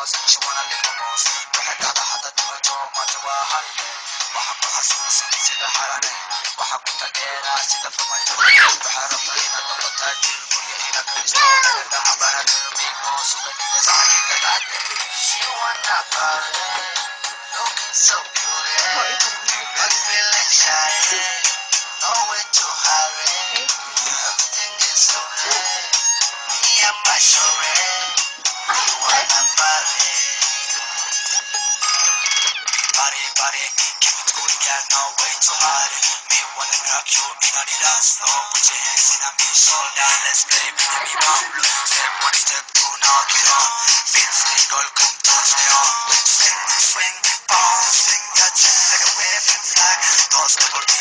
She wanna live the most. Waxay dhacda hadda dhimato maanta waa halle. Waxa ku xasuusan sida xarane. Waxa ku taageeraa sida farmaajo. Waxaa rabta inaad noqotaa jil gurya inaad ka dhisto. Dhagarta cabana big boss suga dhiga saxagiga dhacde. She wanna party, looking so beauty. But feeling shy, nowhere to hurry. Everything is so red. Me and my shorty, we wanna party. Party, party, keep it cool, got no way to hide it. Me wanna grab you in a dance floor. Put your hands in a me shoulder. Let's play with me Pablo. Step one, step two, knock it on. Feels legal, come touch me on. Swing, swing, bounce, swing that shit like a waving flag. Toss the body,